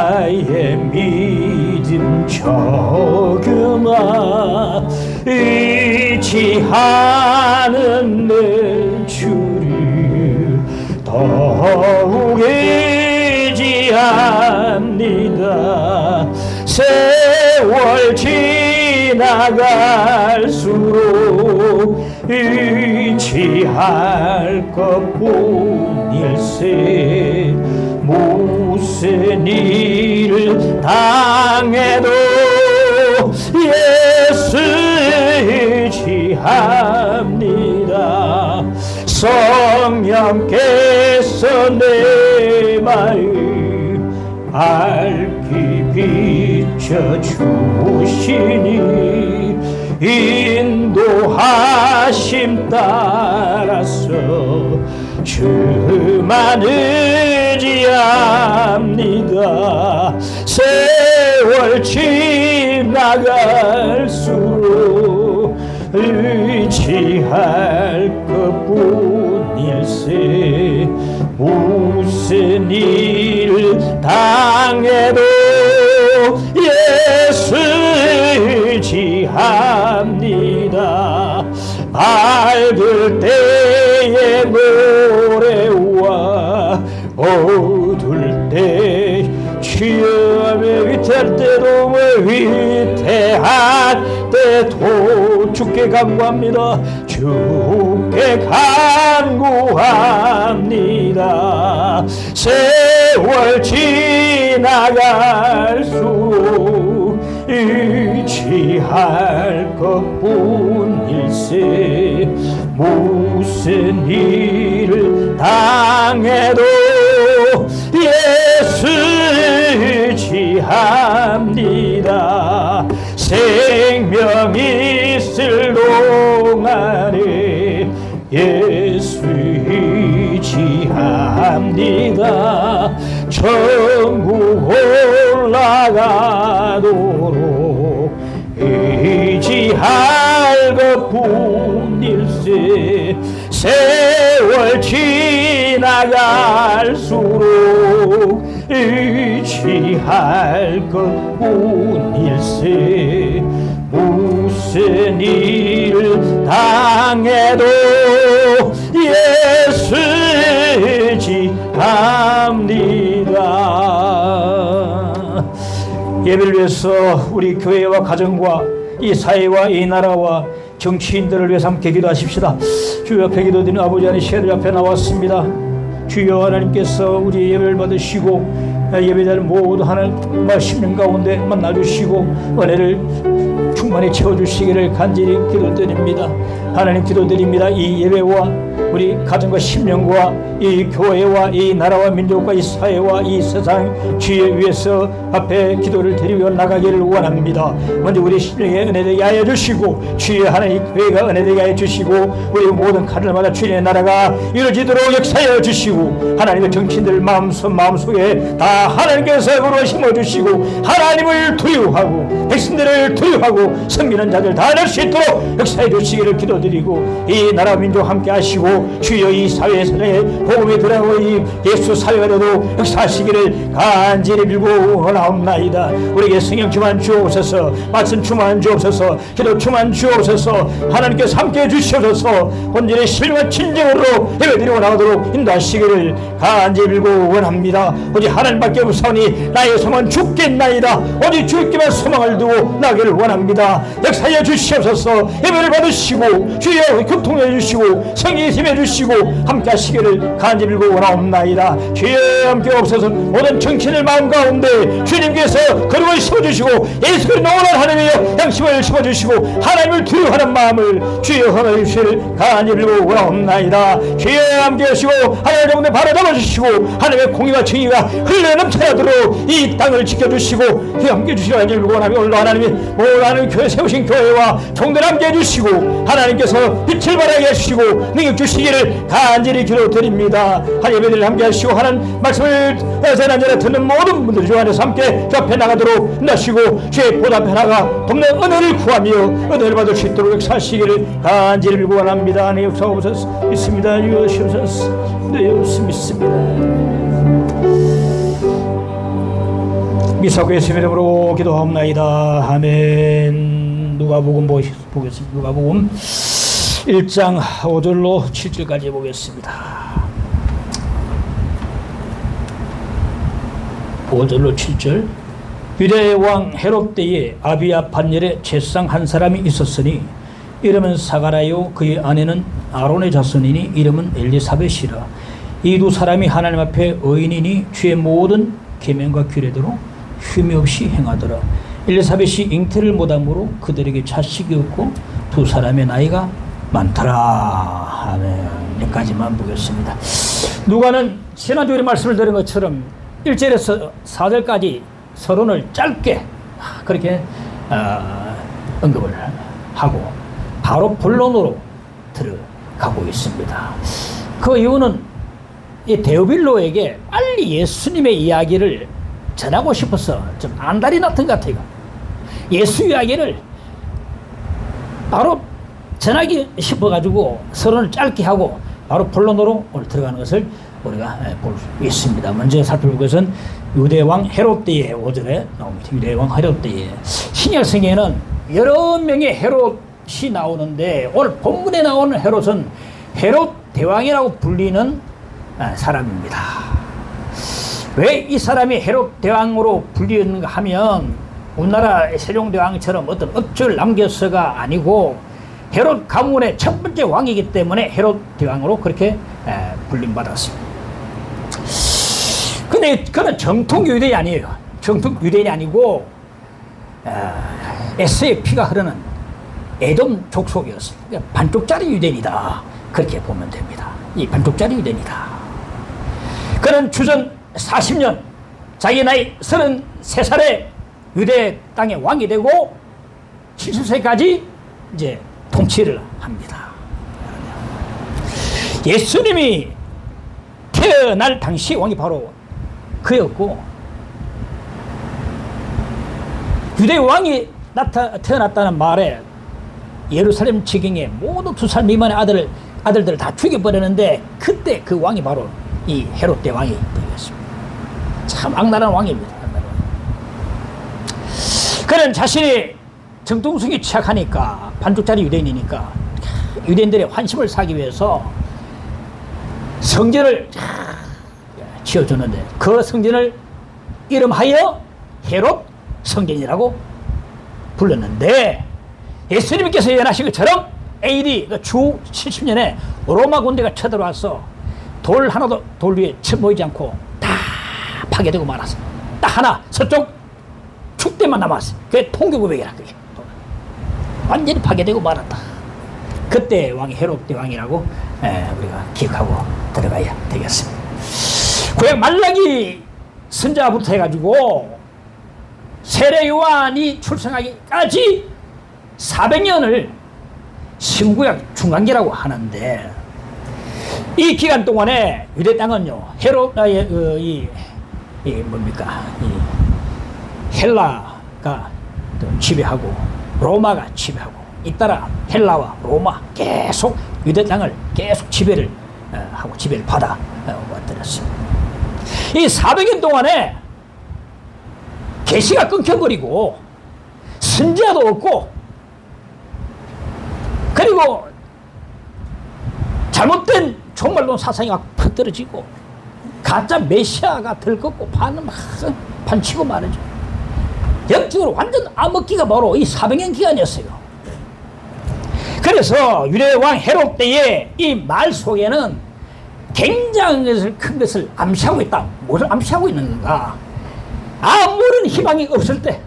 나의 믿음 적용아 의지하는 내 주를 더욱 의지합니다. 세월 지나갈수록 의지할 것뿐일세. 무슨 일을 당해도 예수 의지합니다. 성령께서 내 마음 밝히 비춰주시니 인도하심 따라서 주만 의지합니다. 세월 지나갈수록 의지할 것뿐일세. 무슨 일을 당해도 예수 의지합니다. 밝을 때의 노래와 어두울 때 취함에 위태할 때도 위태할 때도 주께 간구합니다. 주께 간구합니다. 세월 지나갈수록 의지할 것뿐일세. 무슨 일을 당해도 예수 의지합니다. 생명 있을 동안에 예수 의지합니다. 천국 올라가도록 의지할 것뿐일세. 세월 지나갈수록 의지할 것뿐일세. 무슨 일을 당해도 예수 의지합니다. 예배를 위해서 우리 교회와 가정과 이 사회와 이 나라와 정치인들을 위해서 함께 기도하십시다. 주여 앞에 기도드리는 아버지 하나님, 시간을 앞에 나왔습니다. 주여 하나님께서 우리 예배를 받으시고 예배자를 모두 하나님 말씀 가운데 만나주시고 은혜를 충만히 채워주시기를 간절히 기도드립니다. 하나님 기도드립니다. 이 예배와 우리 가정과 심령과 이 교회와 이 나라와 민족과 이 사회와 이 세상 주의 위해서 앞에 기도를 드리며 나가기를 원합니다. 먼저 우리 심령에 은혜되게 하여 주시고 주의 하나님 교회가 은혜되게 하여 주시고 우리 모든 가정마다 주님의 나라가 이루어지도록 역사하여 주시고 하나님의 정치인들 마음속에 다 하나님께서 으로 심어주시고 하나님을 두려워하고 백성들을 두려워하고 섬기는 자들 다 낼 수 있도록 역사해 주시기를 기도드리고 이 나라 민족 함께 하시고 주여 이 사회 세상에 복음이 들어가고 이 예수 사회가 되도 역사하시기를 간절히 빌고 원하옵나이다. 우리에게 성령 주만 주옵소서. 말씀 주만 주옵소서. 기도 주만 주옵소서. 하나님께서 함께해 주시옵소서. 본질의 신령한 진정으로 예배드리고 나오도록 인도하시기를 간절히 빌고 원합니다. 오직 하나님밖에 없사오니 나의 소망은 주께나이다. 오직 주께만 소망을 두고 나기를 원합니다. 역사해 주시옵소서. 예배를 받으시고 주여 교통해 주시고 성령의 힘해 주시고 함께 하시기를 간절히 빌고 원하옵나이다. 주여 함께 없어서 모든 정치인의 마음 가운데 주님께서 거룩을 심어주시고 예수 그리스도 영원한 하나님의 양심을 심어주시고 하나님을 두려워하는 마음을 주여 허락해 주시기를 간절히 빌고 원하옵나이다. 주여 함께 하시고 하나님 여러분들 바로 잡아주시고 하나님의 공의와 정의가 흘러 넘쳐나도록 이 땅을 지켜주시고 함께 해주시고 간절히 빌고 원하며 하나님이 모든 하나님 교회 세우신 교회와 종들 함께 해주시고 하나님께서 빛을 발하게 해주시고 능력 주시기를 간절히 기도드립니다. 하나님 예배를 함께 하시고 하나님 말씀을 전하전에 듣는 모든 분들 주 안에서 함께 주 앞에 나가도록 인도하시고 주의 보좌 앞에 나가 돕는 은혜를 구하며 은혜를 받을 수 있도록 역사하시기를 간절히 빌고 원합니다. 네 역사옵소서. 믿습니다. 주시옵소서. 네 믿습니다. 미사고 예수님 이름으로 기도하옵나이다. 아멘. 누가복음 보겠습니다. 누가복음 1장 5절로 7절까지 보겠습니다. 5절로 7절. 유대 왕 헤롯 때에 아비야 반열에 제사장 한 사람이 있었으니 이름은 사가라요 그의 아내는 아론의 자손이니 이름은 엘리사벳이라. 이 두 사람이 하나님 앞에 의인이니 주의 모든 계명과 규례대로 흠이 없이 행하더라. 엘리사벳이 잉태를 못함으로 그들에게 자식이 없고 두 사람의 나이가 많더라. 아멘. 여기까지만 보겠습니다. 누가는 지난주에 말씀을 드린 것처럼 1절에서 4절까지 서론을 짧게 그렇게 언급을 하고 바로 본론으로 들어가고 있습니다. 그 이유는 이 데오빌로에게 빨리 예수님의 이야기를 전하고 싶어서 좀 안달이 났던 것 같아요. 예수 이야기를 바로 전하기 싶어가지고 서론을 짧게 하고 바로 본론으로 오늘 들어가는 것을 우리가 볼 수 있습니다. 먼저 살펴볼 것은 유대왕 헤롯 때의 5절에 나옵니다. 유대왕 헤롯 때에 신약 성경에는 여러 명의 헤롯이 나오는데 오늘 본문에 나오는 헤롯은 헤롯 대왕이라고 불리는 사람입니다. 왜 이 사람이 헤롯 대왕으로 불리는가 하면 우리나라 세종대왕처럼 어떤 업적을 남겨서가 아니고 헤롯 가문의 첫 번째 왕이기 때문에 헤롯 대왕으로 그렇게 불림받았습니다. 근데 그는 정통 유대인이 아니에요. 정통 유대인이 아니고 에서의 피가 흐르는 에돔 족속이었습니다. 그러니까 반쪽짜리 유대인이다. 그렇게 보면 됩니다. 이 반쪽짜리 유대인이다. 그는 주전 40년 자기 나이 33살에 유대 땅의 왕이 되고 70세까지 이제 통치를 합니다. 예수님이 태어날 당시 왕이 바로 그였고 유대 왕이 태어났다는 말에 예루살렘 지경에 모두 2살 미만의 아들들을 다 죽여버렸는데 그때 그 왕이 바로 이 헤롯 대왕이 되겠습니다. 참 악랄한 왕입니다. 그는 자신이 정통성이 취약하니까 반쪽짜리 유대인이니까 유대인들의 환심을 사기 위해서 성전을 지어줬는데 그 성전을 이름하여 헤롯 성전이라고 불렀는데 예수님께서 예언하신 것처럼 AD 주 70년에 로마 군대가 쳐들어와서 돌 하나도 돌 위에 모이지 않고 다 파괴되고 말았어. 딱 하나 서쪽 축대만 남았어. 그게 통교구백이라 그게 완전히 파괴되고 말았다. 그때 왕이 헤롯 대왕이라고 우리가 기억하고 들어가야 되겠습니다. 구약 말라기 선자부터 해가지고 세례 요한이 출생하기까지 400년을 신구약 중간기라고 하는데 이 기간 동안에 유대 땅은요 헤롯의 헬라가 지배하고 로마가 지배하고 잇따라 헬라와 로마 계속 유대 땅을 계속 지배를 하고 지배를 받아 왔더랬습니다. 이 400년 동안에 계시가 끊겨버리고 선지자도 없고 그리고 잘못된 종말론 사상이 막 퍼뜨려지고 가짜 메시아가 들끓고 반치고 말이죠. 영적으로 완전 암흑기가 바로 이 400년 기간이었어요. 그래서 유대왕 헤롯 때에 이 말 속에는 굉장히 큰 것을 암시하고 있다. 무엇을 암시하고 있는 건가? 아무런 희망이 없을 때,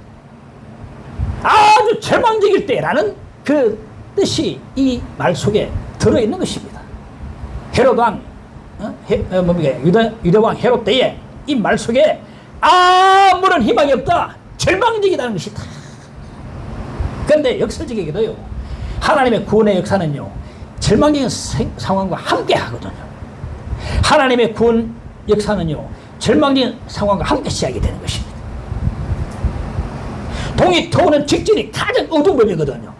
아주 절망적일 때라는 그 뜻이 이 말 속에 들어있는 것입니다. 헤롯 왕, 유대왕 헤롯 때에 이 말 속에 아무런 희망이 없다. 절망적이라는 것이다. 그런데 역설적이게도요. 하나님의 구원의 역사는요. 절망적인 상황과 함께 하거든요. 하나님의 구원 역사는요. 절망적인 상황과 함께 시작이 되는 것입니다. 동이 터오는 직전이 가장 어두운 법이거든요.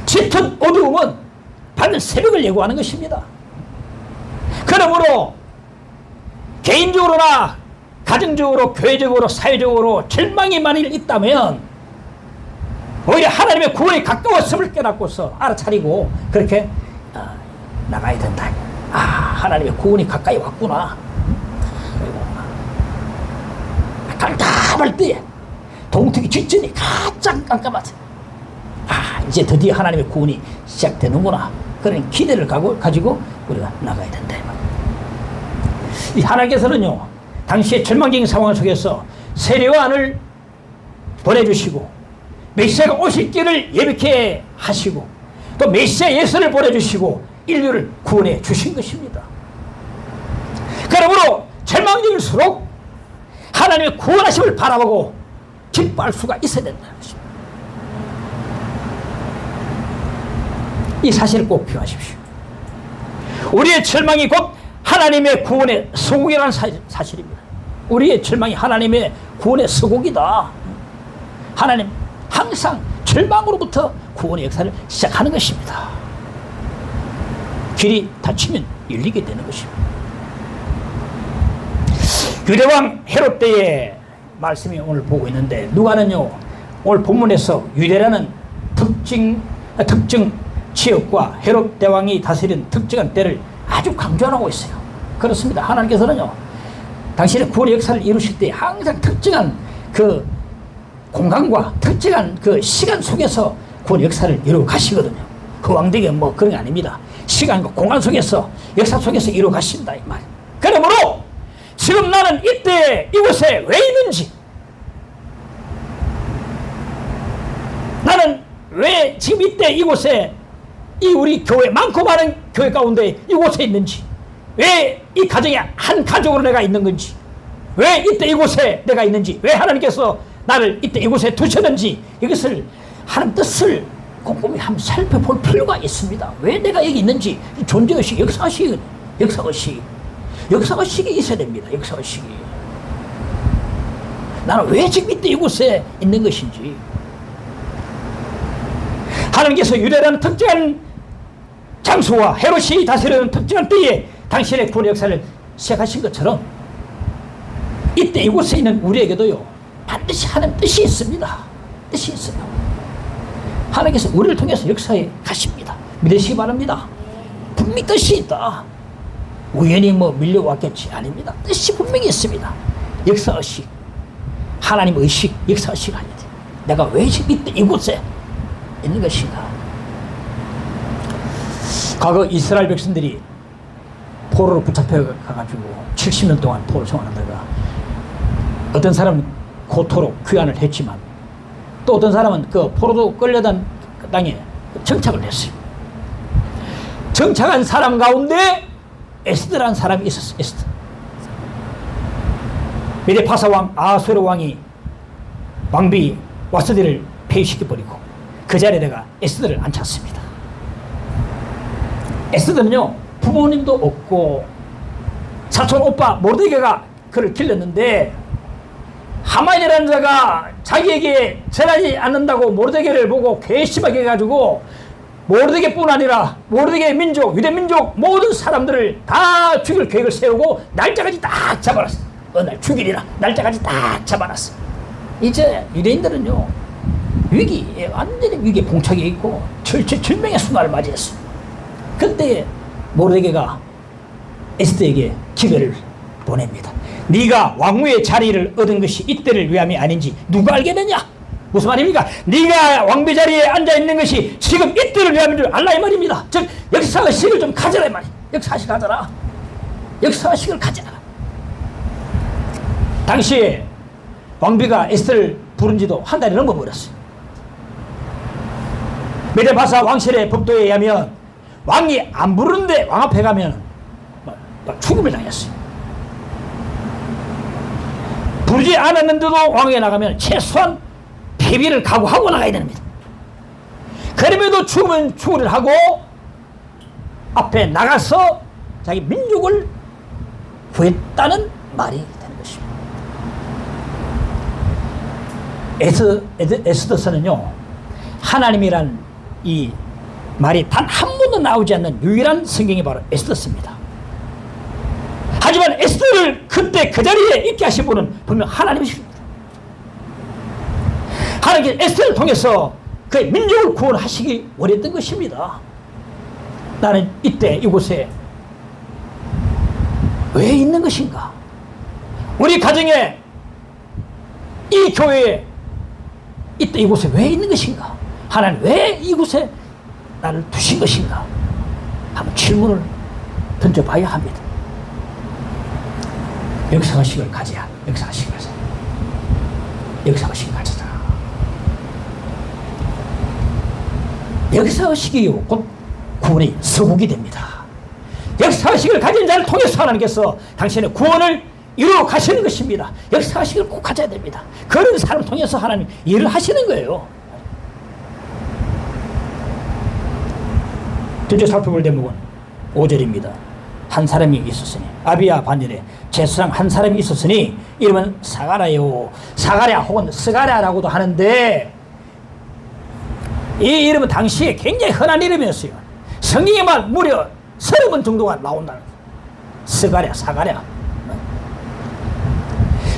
짙은 어두움은 밝은 새벽을 예고하는 것입니다. 그러므로 개인적으로나 가정적으로, 교회적으로, 사회적으로 절망이 만일 있다면 오히려 하나님의 구원이 가까웠음을 깨닫고서 알아차리고 그렇게 나가야 된다. 하나님의 구원이 가까이 왔구나. 깜깜할 때에 동특이 뒷전이 가장 깜깜하다. 이제 드디어 하나님의 구원이 시작되는구나. 그런 기대를 가지고 우리가 나가야 된다. 이 하나님께서는요, 당시의 절망적인 상황 속에서 세례요한을 보내주시고 메시아가 오실 길을 예비케 하시고 또 메시아 예수를 보내주시고 인류를 구원해 주신 것입니다. 그러므로 절망적일수록 하나님의 구원하심을 바라보고 기뻐할 수가 있어야 된다는 것입니다. 이 사실을 꼭 기억하십시오. 우리의 절망이 곧 하나님의 구원의 서곡이라는 사실입니다. 우리의 절망이 하나님의 구원의 서곡이다. 하나님 항상 절망으로부터 구원의 역사를 시작하는 것입니다. 길이 닫히면 열리게 되는 것입니다. 유대왕 헤롯 때의 말씀이 오늘 보고 있는데, 누가는요 오늘 본문에서 유대라는 특정 지역과 헤롯 대왕이 다스린 특정한 때를 아주 강조하고 있어요. 그렇습니다. 하나님께서는요 당신의 구원의 역사를 이루실 때 항상 특정한 그 공간과 특정한 그 시간 속에서 구원의 역사를 이루어 가시거든요. 허황되게 뭐 그런 게 아닙니다. 시간과 공간 속에서, 역사 속에서 이루어 가신다 이 말. 그러므로 지금 나는 이때 이곳에 왜 있는지, 나는 왜 지금 이때 이곳에, 이 우리 교회 많고 많은 교회 가운데 이곳에 있는지, 왜 이 가정에 한 가족으로 내가 있는 건지, 왜 이때 이곳에 내가 있는지, 왜 하나님께서 나를 이때 이곳에 두셨는지, 이것을 하나님 뜻을 꼼꼼히 한번 살펴볼 필요가 있습니다. 왜 내가 여기 있는지, 존재의식, 역사의식, 역사의식이 있어야 됩니다. 역사의식이. 나는 왜 지금 이때 이곳에 있는 것인지. 하나님께서 유대라는 특정한 장소와 헤롯이 다스리는 특정한 때에 당신의 구원의 역사를 시작하신 것처럼 이때 이곳에 있는 우리에게도요 반드시 하나님 뜻이 있습니다. 뜻이 있어요. 하나님께서 우리를 통해서 역사에 가십니다. 믿으시기 바랍니다. 분명히 뜻이 있다. 우연히 뭐 밀려왔겠지. 아닙니다. 뜻이 분명히 있습니다. 역사의식, 하나님 의식, 역사의식 아니지. 내가 왜 이때 이곳에 있는 것인가. 과거 이스라엘 백성들이 포로로 붙잡혀 가가지고 70년 동안 포로 생활하다가 어떤 사람은 고토록 귀환을 했지만 또 어떤 사람은 그 포로도 끌려던 땅에 정착을 했어요. 정착한 사람 가운데 에스더라는 사람이 있었어요. 에스더. 메데 파사 왕 아수르 왕이 왕비 와스디를 폐위시켜버리고 그 자리에다가 에스더를 앉혔습니다. 에스더는요 부모님도 없고 사촌 오빠 모르드게가 그를 길렀는데 하만이라는 자가 자기에게 절하지 않는다고 모르드게를 보고 괘씸하게 해가지고 모르드게뿐 아니라 모르드게 민족, 유대 민족 모든 사람들을 다 죽일 계획을 세우고 날짜까지 딱 잡아놨어. 어느 날 죽이리라 날짜까지 딱 잡아놨어. 이제 유대인들은요 위기에 완전히 위기에 봉착해 있고 절명의 순간을 맞이했어. 그때 모르드게가 에스더에게 기회를 보냅니다. 네가 왕위의 자리를 얻은 것이 이때를 위함이 아닌지 누가 알겠느냐? 무슨 말입니까? 네가 왕비 자리에 앉아있는 것이 지금 이때를 위함인 줄 알라 이 말입니다. 즉 역사의식을 좀 가져라 이 말이야. 역사의식 가져라. 역사의식을 가져라. 당시에 왕비가 에스더를 부른 지도 한 달이 넘어버렸어요. 메데바사 왕실의 법도에 의하면 왕이 안 부르는데 왕 앞에 가면 죽음을 당했어요. 부르지 않았는데도 왕에게 나가면 최소한 폐비를 각오하고 나가야 됩니다. 그럼에도 죽으면 죽으려 하고 앞에 나가서 자기 민족을 구했다는 말이 되는 것입니다. 에스더서는요 하나님이란 이 말이 단 한 번도 나오지 않는 유일한 성경이 바로 에스더서입니다. 하지만 에스더를 그때 그 자리에 있게 하신 분은 분명 하나님이십니다. 하나님께서 에스더를 통해서 그의 민족을 구원하시기 원했던 것입니다. 나는 이때 이곳에 왜 있는 것인가? 우리 가정에, 이 교회에, 이때 이곳에 왜 있는 것인가? 하나님 왜 이곳에 나를 두신 것인가? 한번 질문을 던져봐야 합니다. 역사의식을 가져야 합니다. 역사의식을 가져야 합니다. 역사의식을 가져라. 역사의식이 곧 구원의 서국이 됩니다. 역사의식을 가진 자를 통해서 하나님께서 당신의 구원을 이루어 가시는 것입니다. 역사의식을 꼭 가져야 됩니다. 그런 사람을 통해서 하나님 일을 하시는 거예요. 둘째 살펴볼 대목은 5절입니다. 한 사람이 있었으니, 아비야 반열에 제사장 한 사람이 있었으니 이름은 사가랴요. 사가랴 혹은 스가랴라고도 하는데, 이 이름은 당시에 굉장히 흔한 이름이었어요. 성경에만 무려 30번 정도가 나온다는 거예요. 스가랴, 사가랴.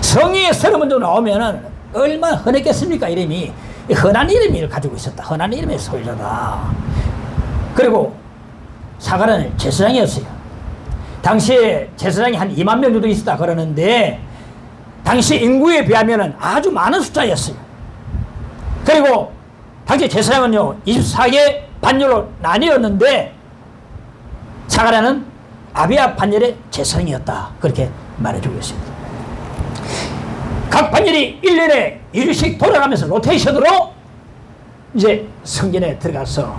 성경에 30번 정도 나오면은 얼마나 흔했겠습니까? 이름이. 흔한 이름을 가지고 있었다. 흔한 이름의 소유자다. 그리고 사가랴는 제사장이었어요. 당시에 제사장이 한 2만 명 정도 있었다 그러는데, 당시 인구에 비하면 아주 많은 숫자였어요. 그리고 당시 제사장은요 24개 반열로 나뉘었는데, 사가랴는 아비야 반열의 제사장이었다, 그렇게 말해주고 있습니다. 각 반열이 1년에 1주씩 돌아가면서 로테이션으로 이제 성전에 들어가서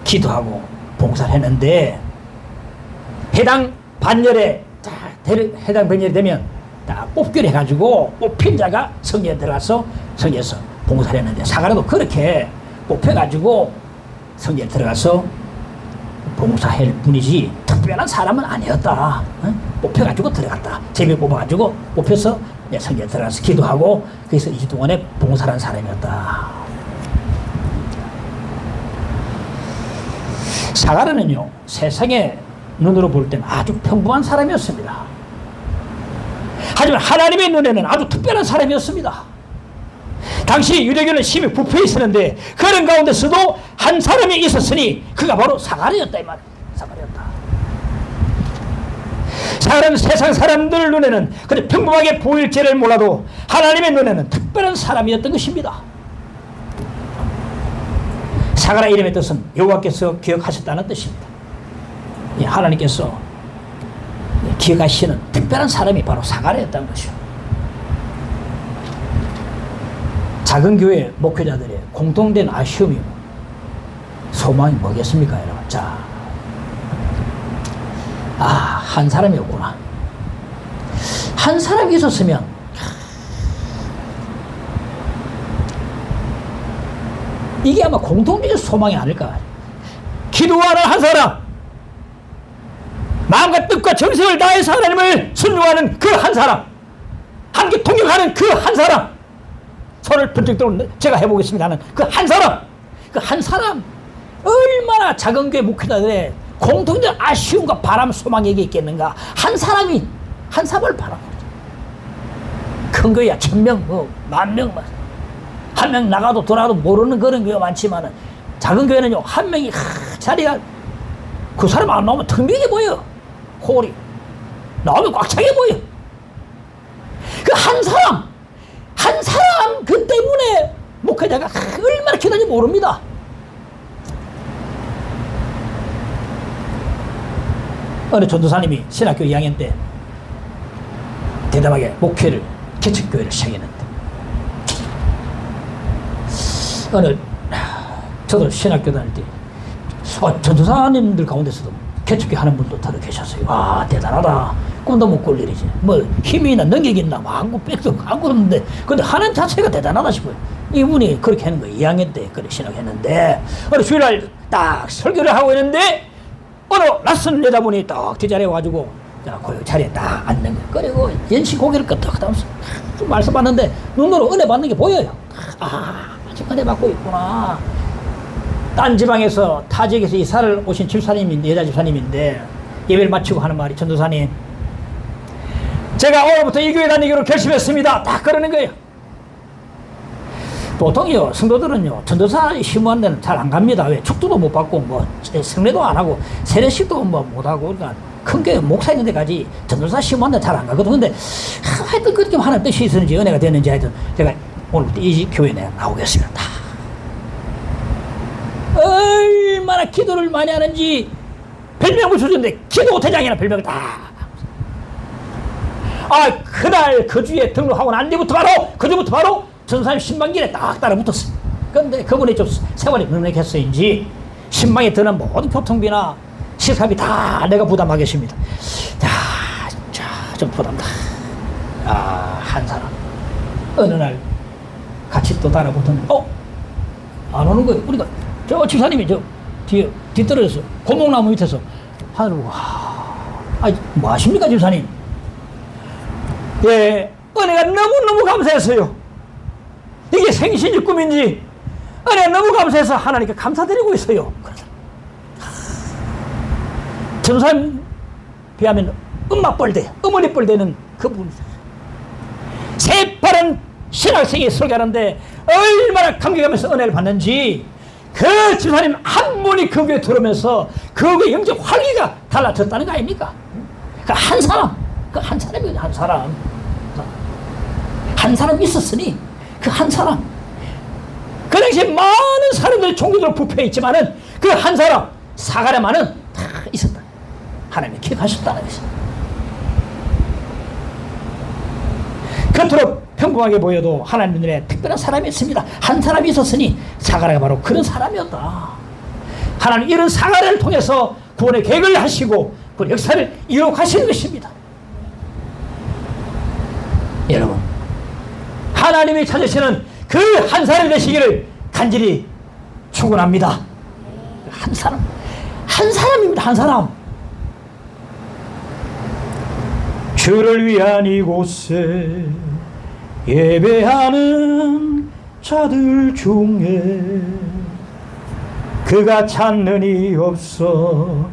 기도하고 봉사를 했는데, 해당 반열에 해당 반열이 되면 다 뽑기를 해가지고 뽑힌 자가 성전에 들어가서 성전에서 봉사를 했는데, 사가랴도 그렇게 뽑혀가지고 성전에 들어가서 봉사할 뿐이지 특별한 사람은 아니었다. 뽑혀가지고 들어갔다. 제비 뽑아가지고 뽑혀서 성전에 들어가서 기도하고 거기서 2주 동안에 봉사를 한 사람이었다. 사가랴는요 세상의 눈으로 볼 때는 아주 평범한 사람이었습니다. 하지만 하나님의 눈에는 아주 특별한 사람이었습니다. 당시 유대교는 심히 부패해 있었는데, 그런 가운데서도 한 사람이 있었으니 그가 바로 사가랴였다, 이 말. 사가랴였다. 사가랴는 세상 사람들 눈에는 그냥 평범하게 보일지를 몰라도 하나님의 눈에는 특별한 사람이었던 것입니다. 사가랴 이름의 뜻은 여호와께서 기억하셨다는 뜻입니다. 하나님께서 기억하시는 특별한 사람이 바로 사가랴였다는 것이죠. 작은 교회 목회자들의 공통된 아쉬움이, 소망이 뭐겠습니까, 여러분? 자, 한 사람이었구나. 한 사람이 있었으면, 이게 아마 공통적인 소망이 아닐까. 기도하는 한 사람, 마음과 뜻과 정성을 다해서 하나님을 순종하는 그 한 사람, 함께 동역하는 그 한 사람, 손을 번쩍 들어 제가 해보겠습니다 하는 그 한 사람, 그 한 사람, 얼마나 작은 교회 목회자들의 공통적 아쉬움과 바람, 소망이 있겠는가. 한 사람이 한 사람을 바라고, 큰 교회야 1000명, 뭐 10,000명, 한 명 나가도 돌아가도 모르는 그런 교회가 많지만은, 작은 교회는요 한 명이 자리가, 그 사람 안 나오면 텅 비게 보여. 홀이 나오면 꽉 차게 보여. 그 한 사람, 한 사람 그 때문에 목회자가 얼마나 기도하는지 모릅니다. 어느 전도사님이 신학교 2학년 때 대담하게 목회를, 개척교회를 시작했는데, 어느 저도 신학교 다닐 때 전도사님들 가운데서도 개척교회 하는 분도 다들 계셨어요. 와, 대단하다. 꿈도 못 꿀 일이지. 뭐 힘이 있나 능력이 있나 뭐 한국 백도 안 그러는데, 근데 하는 자체가 대단하다 싶어요. 이분이 그렇게 하는 거예요. 2학년 때 그렇게 신학했는데, 어느 주일날 딱 설교를 하고 있는데, 어느 낯선 여자분이 딱 뒷자리에 와가지고 그 자리에 딱 앉는 거예요. 그리고 연신 고개를 끄덕끄덕하면서 말씀받는데 눈으로 은혜 받는 게 보여요. 지금 은혜 받고 있구나. 딴 지방에서 타 지역에서 이사를 오신 집사님인데, 여자 집사님인데, 예배를 마치고 하는 말이, 전도사님, 제가 오늘부터 이 교회 다니기로 결심했습니다. 딱 그러는 거예요. 보통요, 성도들은요, 전도사 심무한 데는 잘 안 갑니다. 왜? 축도도 못 받고, 뭐, 성례도 안 하고, 세례식도 뭐 못하고, 그러니까 큰 게 목사 있는 데까지 전도사 심무한 데 잘 안 가거든. 근데, 하여튼 그렇게 하나님 뜻이 있었는지, 은혜가 됐는지 하여튼, 제가 오늘부터 이 교회에 내가 나오겠습니다. 얼마나 기도를 많이 하는지, 별명을 주셨는데, 기도 대장이나 별명을 다. 그날 그 주에 등록하고 난 뒤부터 바로, 그 주부터 바로, 전사님 신방길에 딱 따라붙었어요. 그런데 그분이 좀 세월이 넉넉했어인지 신방에 드는 모든 교통비나 시설비 다 내가 부담하겠습니다. 좀 부담다. 한 사람 어느 날 같이 또 따라붙었는데 안 오는 거예요. 우리가 저 집사님이 저 뒤에 뒤떨어져서 고목나무 밑에서 하늘을 뭐 하십니까 집사님? 예, 은혜가 너무너무 감사했어요. 이게 생신이 꿈인지 은혜 너무 감사해서 하나님께 감사드리고 있어요. 전사님 비하면 음악벌대, 어머니 뻘대는 그분. 새파란 신학생이 설교하는데 얼마나 감격하면서 은혜를 받는지 그 집사님 한 분이 그 교회 들어오면서 그 교회 영적 활기가 달라졌다는 거 아닙니까? 그 한 사람, 한 사람 있었으니 그 한 사람, 그 당시에 많은 사람들 종교적으로 부패해 있지만은 그 한 사람 사가랴만은 다 있었다. 하나님이 기억하셨다는 것이. 겉으로 평범하게 보여도 하나님 눈에 특별한 사람이 있습니다. 한 사람이 있었으니 사가랴가 바로 그런 사람이었다. 하나님 이런 사가랴를 통해서 구원의 계획을 하시고 그 역사를 이룩하시는 것입니다. 여러분, 하나님이 찾으시는 그 한 사람이 되시기를 간절히 축원합니다. 한 사람입니다. 한 사람. 주를 위한 이곳에 예배하는 자들 중에 그가 찾는 이 없어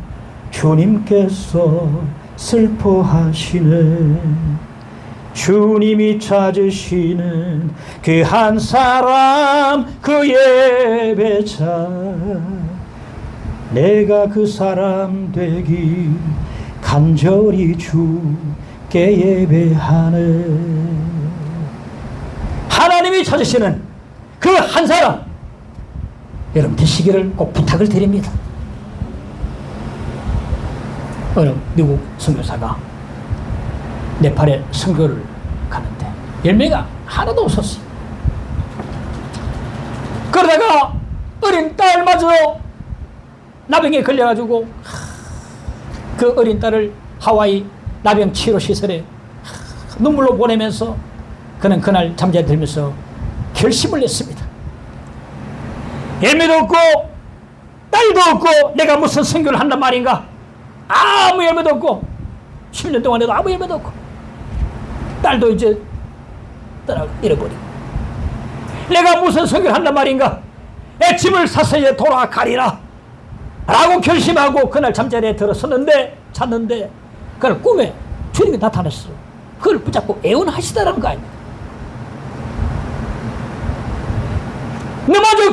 주님께서 슬퍼하시네. 주님이 찾으시는 그 한 사람, 그 예배자, 내가 그 사람 되기 간절히 주께 예배하네. 하나님이 찾으시는 그 한 사람 여러분 되시기를 꼭 부탁을 드립니다. 어느 미국 선교사가 네팔에 선교를 가는데 열매가 하나도 없었어요. 그러다가 어린 딸마저 나병에 걸려가지고 그 어린 딸을 하와이 나병 치료 시설에 눈물로 보내면서 그는 그날 잠자리 들면서 결심을 했습니다. 열매도 없고 딸도 없고 내가 무슨 선교를 한단 말인가. 아무 열매도 없고 10년 동안 해도 아무 열매도 없고 딸도 이제 떠나 잃어버리고 내가 무슨 선교를 한단 말인가. 내 집을 사서 이제 돌아가리라 라고 결심하고 그날 잠자리에 들어섰는데 잤는데 그날 꿈에 주님이 나타났어요. 그걸 붙잡고 애원하시다라는 거 아닙니까? 너마저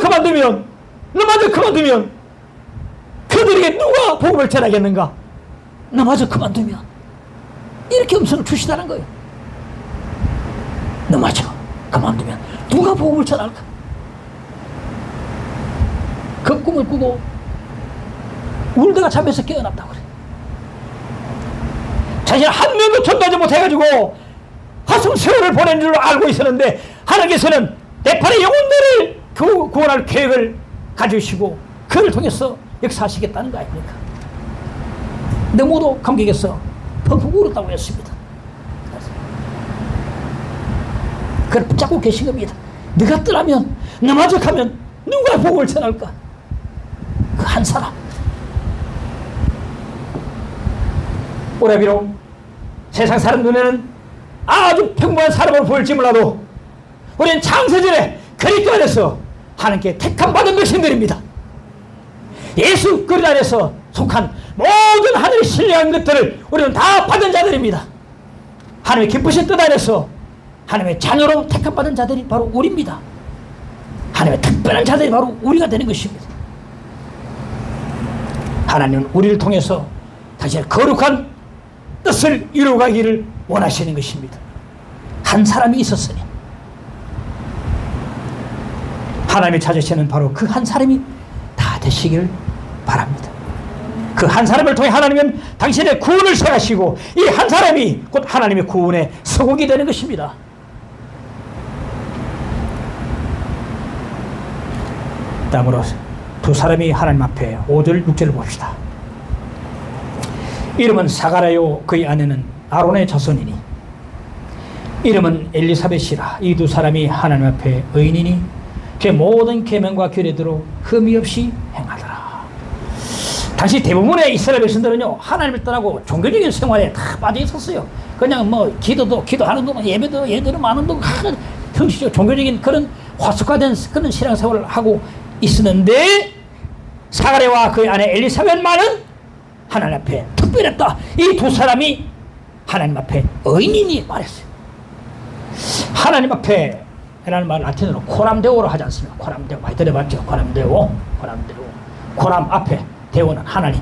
그만두면 그들에게 누가 복음을 전하겠는가? 너마저 그만두면 이렇게 음성을 주시다는 거예요. 너마저 그만두면 누가 복음을 전할까? 그 꿈을 꾸고 울다가 잠에서 깨어났다고 그래. 자신 한 명도 전도하지 못해가지고 화성세월을 보낸 줄로 알고 있었는데 하나님께서는 네팔의 영혼들을 구원할 계획을 가지시고 그를 통해서 역사하시겠다는 거 아닙니까? 너무도 감격해서 펑펑 울었다고 했습니다. 그걸 붙잡고 계신 겁니다. 네가 떠나면 너마저 가면 누가 복음을 전할까? 그 한 사람. 올해 비록 세상 사람 눈에는 아주 평범한 사람으로 보일지 몰라도 우리는 창세전에 그리스도 안에서 하나님께 택함 받은 백성들입니다. 예수 그리스도 안에서 속한 모든 하늘의 신령한 것들을 우리는 다 받은 자들입니다. 하나님의 기쁘신 뜻 안에서 하나님의 자녀로 택함받은 자들이 바로 우리입니다. 하나님의 특별한 자들이 바로 우리가 되는 것입니다. 하나님은 우리를 통해서 다시 거룩한 뜻을 이루어가기를 원하시는 것입니다. 한 사람이 있었으니 하나님이 찾으시는 바로 그 한 사람이 다 되시기를 바랍니다. 그 한 사람을 통해 하나님은 당신의 구원을 세하시고 이 한 사람이 곧 하나님의 구원의 서곡이 되는 것입니다. 다음으로 두 사람이 하나님 앞에 5절 6절을 봅시다. 이름은 사가랴요 그의 아내는 아론의 자손이니 이름은 엘리사벳이라. 이 두 사람이 하나님 앞에 의인이니 그의 모든 계명과 규례대로 흠이 없이 행하더라. 당시 대부분의 이스라엘 백성들은요 하나님을 떠나고 종교적인 생활에 다 빠져 있었어요. 그냥 뭐 기도하는 동안 예배도 많은 동안 형식적 종교적인 그런 화숙화된 그런 신앙생활을 하고 있었는데 사가랴와 그의 아내 엘리사벳만은 하나님 앞에 특별했다. 이 두 사람이 하나님 앞에 의인이니 말했어요. 하나님 앞에 라는 말 라틴어로 코람데오로 하지 않습니까? 코람데오 많이 들어봤죠? 코람데오. 코람 앞에 데오는 하나님.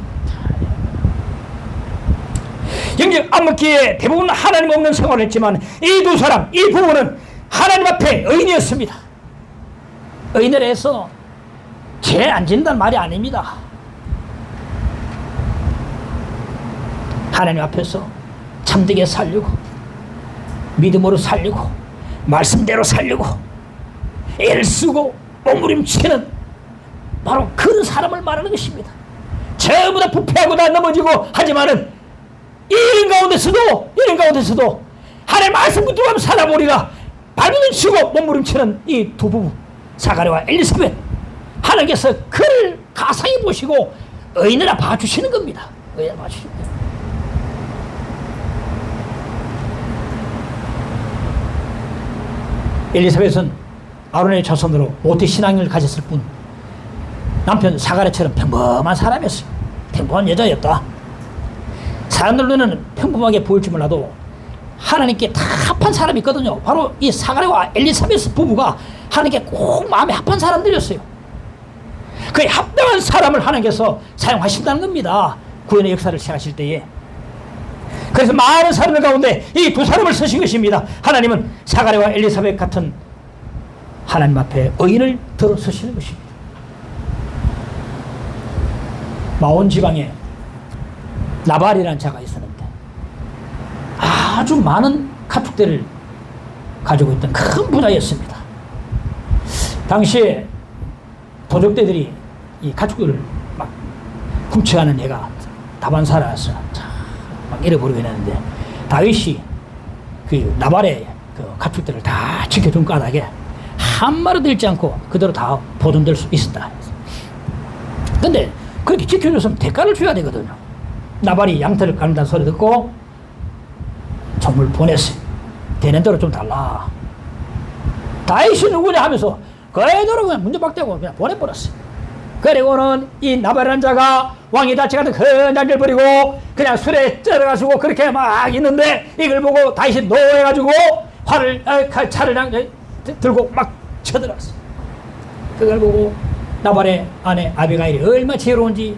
영적 암흑기에 대부분 하나님 없는 생활을 했지만 이 두 사람, 이 부부는 하나님 앞에 의인이었습니다. 의인을 해서 죄 안 짓는다는 말이 아닙니다. 하나님 앞에서 참되게 살려고, 믿음으로 살려고, 말씀대로 살려고 애를 쓰고 몸부림치는 바로 그런 사람을 말하는 것입니다. 전부 다 부패하고 다 넘어지고 하지만은 이런 가운데서도 하나님 말씀 붙들고 살아보리라 발부림치고 몸부림치는 이 두 부부 사가랴와 엘리사벳, 하나님께서 그를 가상히 보시고 의인이라 봐주시는 겁니다. 의인이라 봐주십니다. 엘리사벳은 아론의 자손으로 모태 신앙을 가졌을 뿐 남편 사가랴처럼 평범한 사람이었어요. 평범한 여자였다. 사람들 눈에는 평범하게 보일지 몰라도 하나님께 다 합한 사람이 있거든요. 바로 이 사가랴와 엘리사벳 부부가 하나님께 꼭 마음에 합한 사람들이었어요. 그 합당한 사람을 하나님께서 사용하신다는 겁니다. 구원의 역사를 시작하실 때에. 그래서 많은 사람들 가운데 이 두 사람을 쓰신 것입니다. 하나님은 사가랴와 엘리사벳 같은 하나님 앞에 의인을 들어서시는 것입니다. 마온 지방에 나발이라는 자가 있었는데 아주 많은 가축들을 가지고 있던 큰 부자였습니다. 당시에 도적대들이 이 가축들을 막 훔쳐가는 애가 다반사라서 막 잃어버리고 있는데 다윗이 그 나발의 그 가축들을 다 지켜준 까닭에 한 마리도 잃지 않고 그대로 다 보존될 수 있었다. 근데 그렇게 지켜줬으면 대가를 줘야 되거든요. 나발이 양털을 가른다는 소리 듣고 정물 보냈어요. 되는 대로 좀 달라. 다윗이 누구냐 하면서 그대로 그냥 문제박대고 그냥 보내버렸어요. 그리고는 이 나발이라는 자가 왕이 다치가는 큰 잔을 버리고 그냥 술에 쩔어가지고 그렇게 막 있는데 이걸 보고 다윗이 노해가지고 차를 들고 막 쳐들어갔어요. 그걸 보고 나발의 아내 아비가일이 얼마나 지혜로운지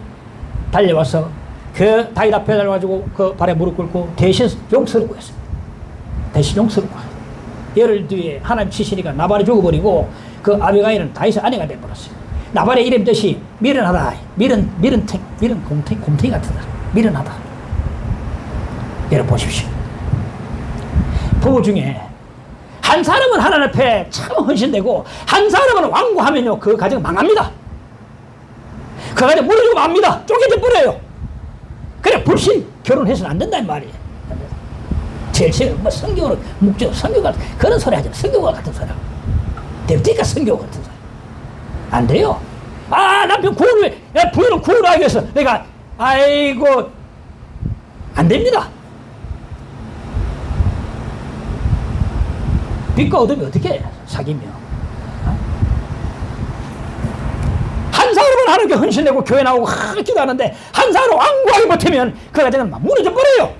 달려와서 그 다윗 앞에 달려가지고 그 발에 무릎 꿇고 대신 용서를 구했어요. 대신 용서를 구했어요. 열흘 뒤에 하나님 치시니까 나발이 죽어버리고 그 아비가일은 다윗의 아내가 되어버렸어요. 나발의 이름 뜻이 미련하다. 곰탱이 같은 날. 미련하다. 여러분 보십시오. 부부 중에 한 사람은 하나님 앞에 참 헌신되고 한 사람은 완고하면요 그 가정 망합니다. 그 가정 무너지고 맙니다. 쪼개져 버려요. 그래 불신 결혼해서는 안 된다는 말이에요. 제일 뭐 성경으로 목적 성경 같은 그런 소리 하지 마. 성경과 같은 소리. 됩니까 성경 같은 소리. 안 돼요. 아 남편 구원을 부인은 구원을 하기 위해서 내가 아이고 안 됩니다. 빛과 어둠이 어떻게 해? 사귀면 한 사람은 하나님께 헌신되고 교회 나오고 기도하는데 한 사람은 완고하게 못하면 그 가정은 막 무너져 버려요.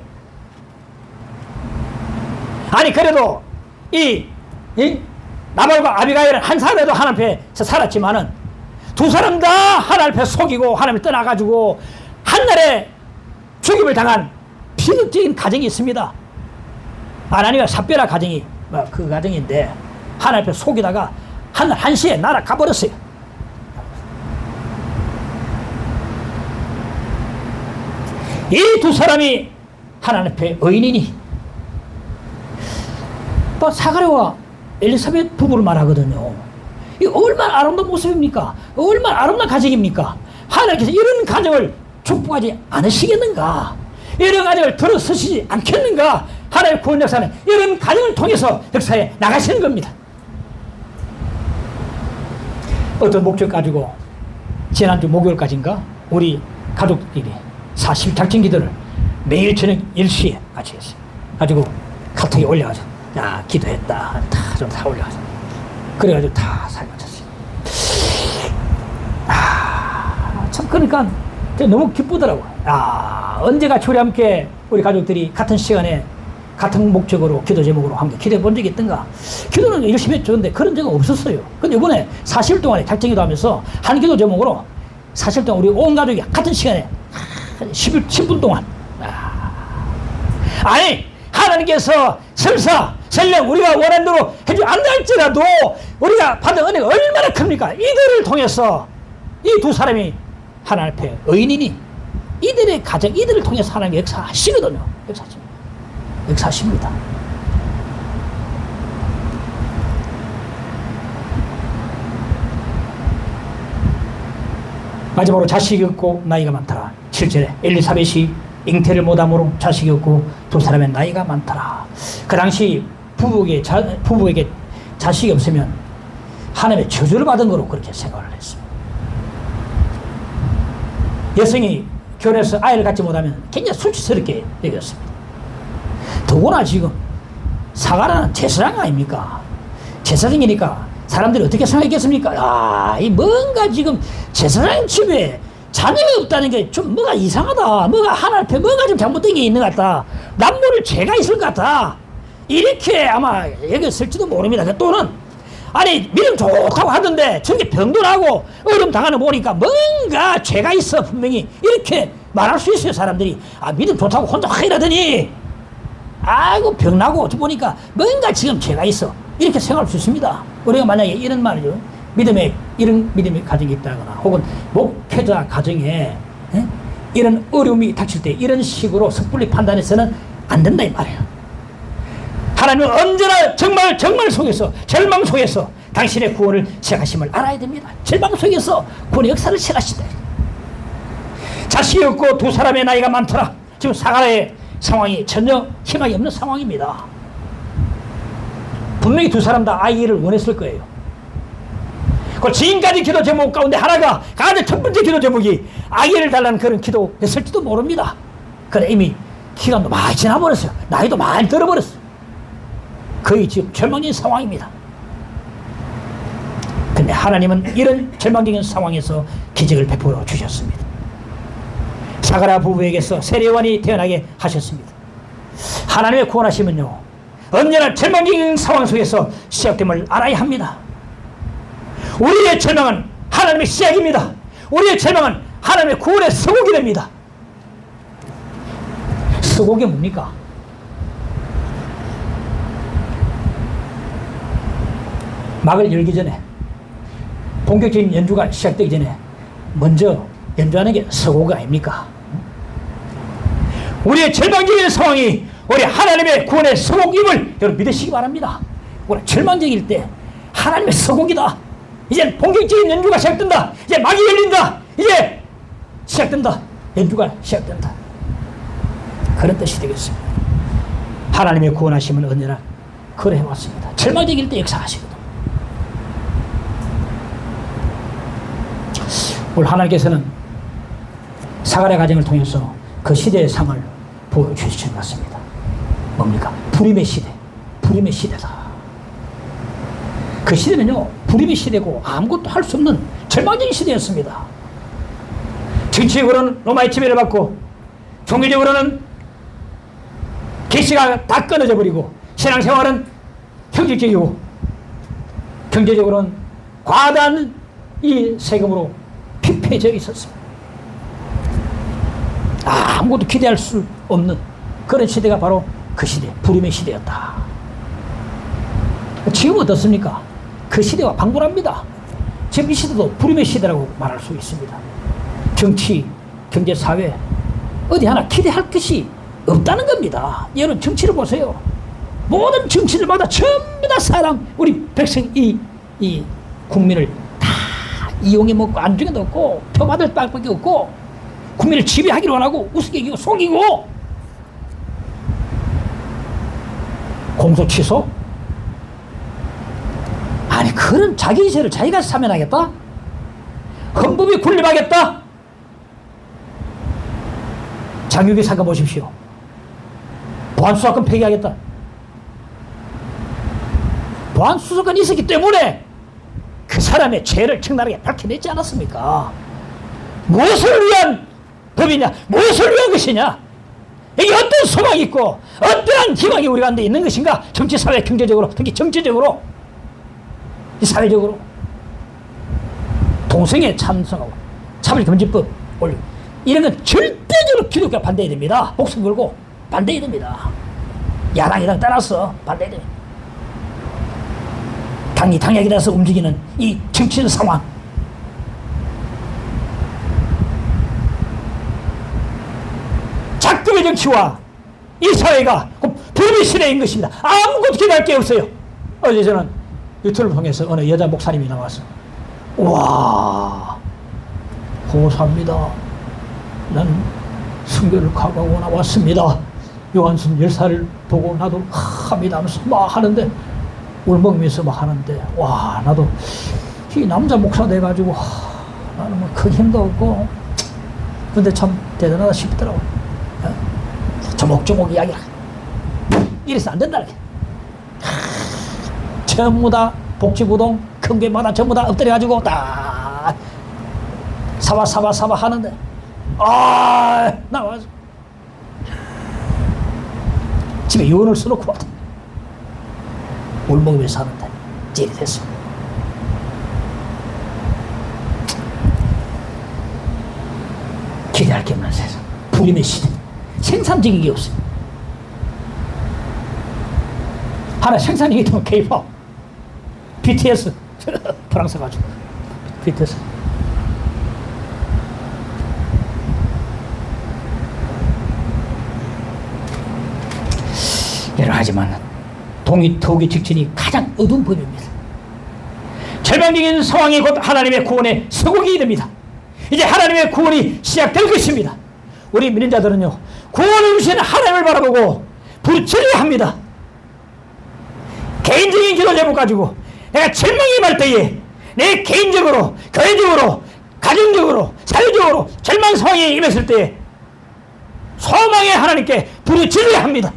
아니 그래도 이 나발과 아비가일은 한 사람에도 하나님 앞에서 살았지만은 두 사람 다 하나님 앞에 속이고 하나님을 떠나가지고 한날에 죽임을 당한 비극적인 가정이 있습니다. 아나니와 삽비라 가정이 그 가정인데 하나님 앞에 속이다가 한날 한시에 날아가 버렸어요. 이 두 사람이 하나님 앞에 의인이니 또 사가랴와 엘리사벳 부부를 말하거든요. 이 얼마나 아름다운 모습입니까? 얼마나 아름다운 가정입니까? 하나님께서 이런 가정을 축복하지 않으시겠는가? 이런 가정을 들어서시지 않겠는가? 하나님의 구원 역사는 이런 가정을 통해서 역사에 나가시는 겁니다. 어떤 목적 가지고 지난주 목요일까지인가 우리 가족끼리 40 작전 기도를 매일 저녁 10시에 같이 했어요. 가지고 카톡에 올려가지고 야 기도했다 다 올려가지고 그래가지고 다 살려졌어요. 참 그러니까 너무 기쁘더라고요. 언제같이 우리 함께 우리 가족들이 같은 시간에 같은 목적으로 기도 제목으로 함께 기도해 본 적이 있던가. 기도는 열심히 했죠. 근데 그런 적은 없었어요. 근데 이번에 40일 동안에 작전 기도하면서 한 기도 제목으로 40일 동안 우리 온 가족이 같은 시간에 10분 동안 아니 하나님께서 설사 설령 우리가 원하는 대로 해주지 않는다 할지라도 우리가 받은 은혜가 얼마나 큽니까? 이들을 통해서 이 두 사람이 하나님 앞에 의인이니 이들의 가정 이들을 통해서 하나님이 역사하시거든요. 역사하십니다. 마지막으로 자식이 없고 나이가 많더라. 7절에 엘리사벳이 잉태를 못함으로 자식이 없고 두 사람의 나이가 많더라. 그 당시 부부에게 자식이 없으면 하나님의 저주를 받은 거로 그렇게 생각을 했습니다. 여성이 결혼해서 아이를 갖지 못하면 굉장히 수치스럽게 여겼습니다. 더구나 지금 사가라는 제사장 아닙니까? 제사장이니까 사람들이 어떻게 생각했겠습니까? 이 뭔가 지금 제사장 집에 자녀가 없다는 게 좀 뭐가 이상하다. 뭐가 하나님 앞에 뭐가 좀 잘못된 게 있는 것 같다. 남모를 죄가 있을 것 같다. 이렇게 아마 여겼을지도 모릅니다. 또는 아니 믿음 좋다고 하던데 저게 병도 나고 어려움 당하는 거 보니까 뭔가 죄가 있어 분명히 이렇게 말할 수 있어요. 사람들이 믿음 좋다고 혼자 확 이러더니 아이고 병나고 보니까 뭔가 지금 죄가 있어 이렇게 생각할 수 있습니다. 우리가 만약에 이런 말이죠. 이런 믿음의 가정이 있다거나 혹은 목회자 가정에 이런 어려움이 닥칠 때 이런 식으로 섣불리 판단해서는 안 된다 이 말이에요. 하나님은 언제나 정말 속에서 절망 속에서 당신의 구원을 시작하심을 알아야 됩니다. 절망 속에서 구원의 역사를 시작하시다. 자식이 없고 두 사람의 나이가 많더라. 지금 사가랴의 상황이 전혀 희망이 없는 상황입니다. 분명히 두 사람 다 아이를 원했을 거예요. 그 지금까지 기도 제목 가운데 하나가 가장 첫 번째 기도 제목이 아이를 달라는 그런 기도였을지도 모릅니다. 그래 이미 기간도 많이 지나버렸어요. 나이도 많이 들어버렸어요. 거의 지금 절망적인 상황입니다. 근데 하나님은 이런 절망적인 상황에서 기적을 베풀어 주셨습니다. 사가랴 부부에게서 세례요한이 태어나게 하셨습니다. 하나님의 구원하심은요 언제나 절망적인 상황 속에서 시작됨을 알아야 합니다. 우리의 절망은 하나님의 시작입니다. 우리의 절망은 하나님의 구원의 서곡이 됩니다. 서곡이 뭡니까? 막을 열기 전에 본격적인 연주가 시작되기 전에 먼저 연주하는 게 서곡 아닙니까? 우리의 절망적인 상황이 우리 하나님의 구원의 서곡임을 여러분 믿으시기 바랍니다. 우리 절망적일 때 하나님의 서곡이다. 이제 본격적인 연주가 시작된다. 이제 막이 열린다. 이제 시작된다. 연주가 시작된다. 그런 뜻이 되겠습니다. 하나님의 구원하심은 언제나 그래 해왔습니다. 절망적일 때 역사하시거든. 오늘 하나님께서는 사가랴 가정을 통해서 그 시대의 상을 보여주시는 것 같습니다. 뭡니까? 불임의 시대. 불임의 시대다. 그 시대는요 불임의 시대고 아무것도 할 수 없는 절망적인 시대였습니다. 정치적으로는 로마의 지배를 받고 종교적으로는 계시가 다 끊어져 버리고 신앙생활은 형식적이고 경제적으로는 과다한 이 세금으로 피폐해져 있었습니다. 아무것도 기대할 수 없는 그런 시대가 바로 그 시대, 불임의 시대였다. 지금 어떻습니까? 그 시대와 방불합니다. 지금 이 시대도 불임의 시대라고 말할 수 있습니다. 정치, 경제, 사회 어디 하나 기대할 것이 없다는 겁니다. 여러분 정치를 보세요. 모든 정치들마다 전부 다 사람, 우리 백성, 이 국민을 다 이용해 먹고 안중에 넣고 표 받을 밖에 없고 국민을 지배하기로 원하고 우습게 속이고 공소 취소? 아니 그런 자기 죄를 자기가 사면하겠다? 헌법에 군림하겠다? 장유기 사건 보십시오. 보안수사권 폐기하겠다. 보안수사권이 있었기 때문에 그 사람의 죄를 적나라하게 밝혀냈지 않았습니까? 무엇을 위한 법이냐? 무엇을 위한 것이냐? 이게 어떤 소망이 있고 어떠한 희망이 우리 가운데 있는 것인가? 정치, 사회, 경제적으로, 특히 정치적으로, 사회적으로 동성애 찬성하고 차별금지법 올리고 이런 건 절대적으로 기독교가 반대해야 됩니다. 목숨 걸고 반대해야 됩니다. 야당, 여당 따라서 반대해야 됩니다. 당이 당약이라서 움직이는 이 정치적 상황, 작금의 정치와 이 사회가 불의 시대인 것입니다. 아무것도 기대할 게 없어요. 어제 저는 유튜브를 통해서 어느 여자 목사님이 나와서 와 고사합니다. 난 선교를 각오하고 나왔습니다. 요한순 열사를 보고 나도 합니다 하면서 막 하는데 울먹이면서 막 하는데 와 나도 이 남자 목사 돼가지고 나는 뭐 큰 힘도 없고 근데 참 대단하다 싶더라고. 조목조목 이야기를 이래서 안 된다 이렇게. 전부 다 복지부동 큰 게마다 전부 다 엎드려가지고 다 사바 하는데 나와서 집에 유언을 써놓고 왔다. 울먹이면서 하는데 찌릿했어. 기대할 게 없는 세상, 불임의 시대, 생산적인 게 없어요. 하나 생산적이 되면 K-pop, BTS, 프랑스 가지고 BTS. 하지만 동이 직전이 가장 어두운 법입니다. 절망적인 상황이 곧 하나님의 구원의 서곡이 됩니다. 이제 하나님의 구원이 시작될 것입니다. 우리 믿는 자들은요, 구원을 주신 하나님을 바라보고 부르짖어야 합니다. 개인적인 기도 제목 가지고 내가 절망이 말 때에 내 개인적으로, 교회적으로, 가정적으로, 사회적으로 절망 상황에 임했을 때에 소망의 하나님께 부르짖어야 합니다.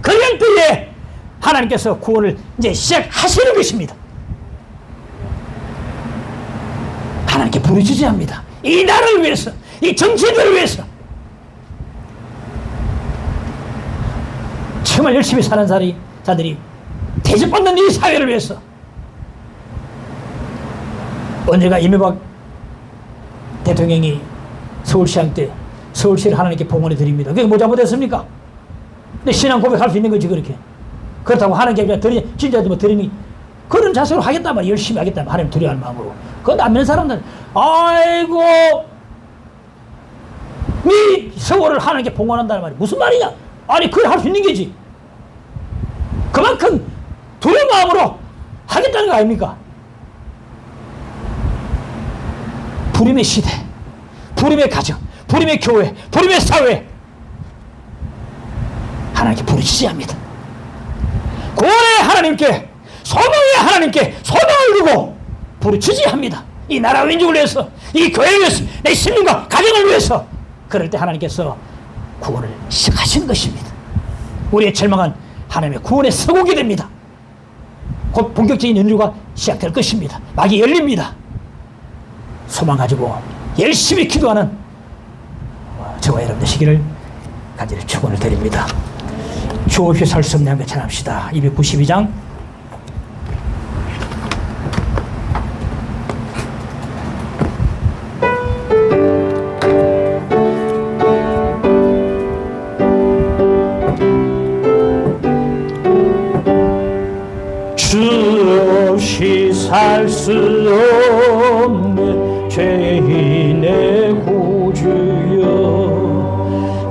그럴 때에 하나님께서 구원을 이제 시작하시는 것입니다. 하나님께 부르짖어야 합니다. 이 나라를 위해서, 이 정치인들을 위해서 정말 열심히 사는 자들이 대접받는 이 사회를 위해서. 언제가 이명박 대통령이 서울시장 때 서울시를 하나님께 봉헌해 드립니다. 그게 뭐 잘못했습니까? 근데 신앙 고백할 수 있는 거지 그렇게. 그렇다고 하나님께 그냥 드리니 진짜 뭐 드리니 그런 자세로 하겠단 말이야. 열심히 하겠단 말이야. 하나님 두려워하는 마음으로. 그건 안 믿는 사람들은 아이고 네 서울을 하나님께 봉헌한다는 말이 무슨 말이냐? 아니 그걸 할 수 있는 거지. 그만큼 두려운 마음으로 하겠다는 거 아닙니까? 불임의 시대, 불임의 가정, 불임의 교회, 불임의 사회 하나님께 부르짖어야 합니다. 구원의 하나님께, 소망의 하나님께 소망을 두고 부르짖어야 합니다. 이 나라 민족을 위해서, 이 교회를 위해서, 내 시민과 가정을 위해서. 그럴 때 하나님께서 구원을 시작하시는 것입니다. 우리의 절망은 하나님의 구원의 서곡이 됩니다. 곧 본격적인 연주가 시작될 것입니다. 막이 열립니다. 소망 가지고 열심히 기도하는 저와 여러분 되시기를 간절히 축원을 드립니다. 주 없이 살 수 없는 것 찬합시다. 292장. 주 없이 살 수 없는 죄인의 구주여,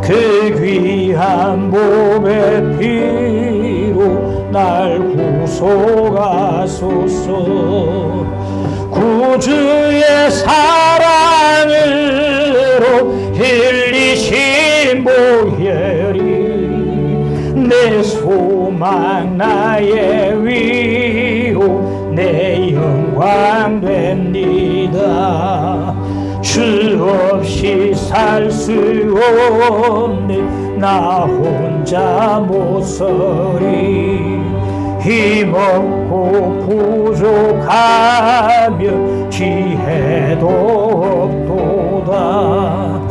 그 귀한 몸의 피로 날 구속하소서. 구주의 사랑으로 흘리신 보혈이 내 소망 나의 위로 내 영광 됩니다. 주 없이 살 수 없네 나 혼자 못 서리. 힘없고 부족하며 지혜도 없도다.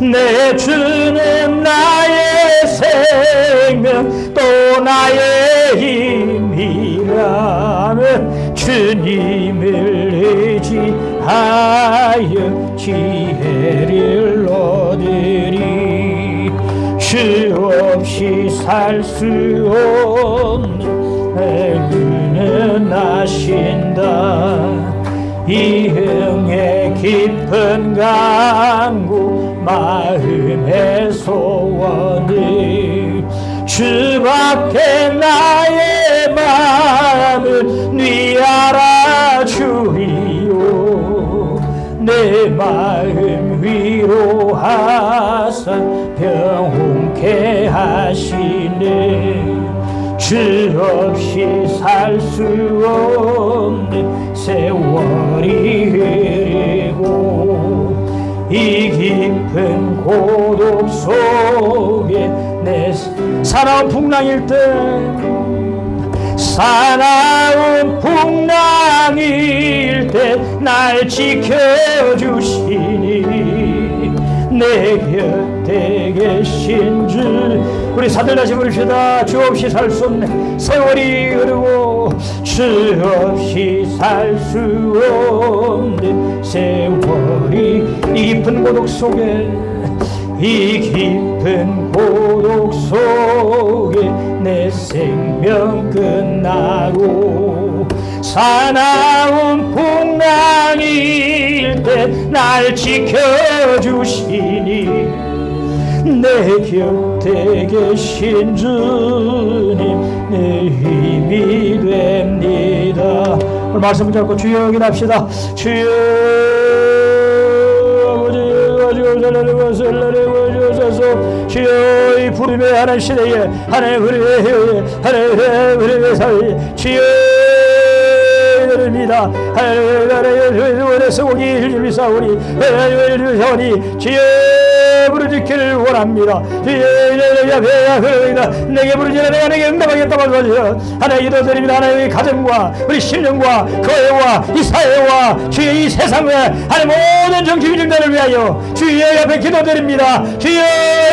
내 주는 나의 생명 또 나의 힘이라면 주님을 의지하여 지혜를 얻으리. 주 없이 살 수 없는 내 눈은 아신다. 이흥의 깊은 강구 마음의 소원을 주밖에 나의 마음을 네 알아주리요. 내 마음 위로하사 평온케 하시네. 주 없이 살 수 없는 세월이 흐르고 이 깊은 고독 속에 내 사나운 풍랑일 때 사나운 풍랑일 때 날 지켜주시니 내 곁에 계신 주. 우리 사들 다시 부릅시다. 주 없이 살 수 없네 세월이 흐르고 주 없이 살 수 없는 세월이 이 깊은 고독 속에 이 깊은 고독 속에 내 생명 끝나고 사나운 풍랑일 때 날 지켜주시니 내 곁에 계신 주님 내 힘이 됩니다. 오늘 말씀을 잡고 주여 기도합시다. 주여 주여 이 부름에 하는 시대에 하나님 우리의 사회에 주여 드립니다. 하나님의 소고기 일주일 사오니 하나님의 주여 부르짖기를 원합니다. 주여 내게 부르짖으라 내가 내게 응답하겠다고 하소서. 하나님 기도드립니다. 하나님의 가정과 우리 신령과 교회와 이 사회와 주여 이 세상을 하나님 모든 정치 위정자를 위하여 주여 옆에 기도드립니다. 주여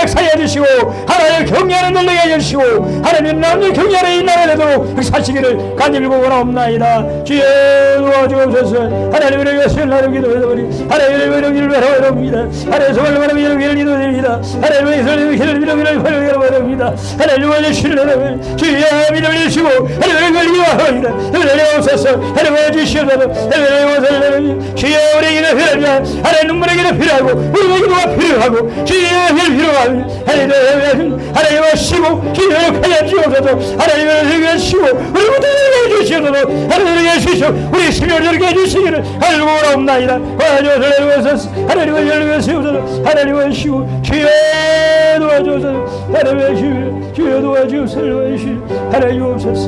역사해 주시고 하나님 경륜을 늘리게 해주시고 하나님 남녀 경륜에 이 나라에도 역사하시기를 간절히 원하옵나이다. 주여 도와주옵소서. 하나님을 위해서 나를 기도해드리 하나님을 위해서 바라옵니다. 하나님 정말로 바라옵니다. 기도드립니다. 하나님을 위해서 바라옵니다. 하나님을 위해서 주여 믿음을 주시고 하나님을 기도합니다. 하나님을 위해서 하나님을 주시옵소서. 주여 우리에게 필요합니다. 하나님 눈물의 기도 필요하고 우리의 기도가 필요하고 주의 필요하고 하나님을 쉬고 기도를 하여 주옵소서. 하나님을 쉬고 우리 모두를 주시옵소서. 하나님을 주시오 우리 심령을 이렇게 해주시기를 하나님을 원하옵나이다. 하나님을 세우소서. 하나님을 쉬고 주여 도와주소서. 하나님을 주여 도와주소서. 하나님 주옵소서.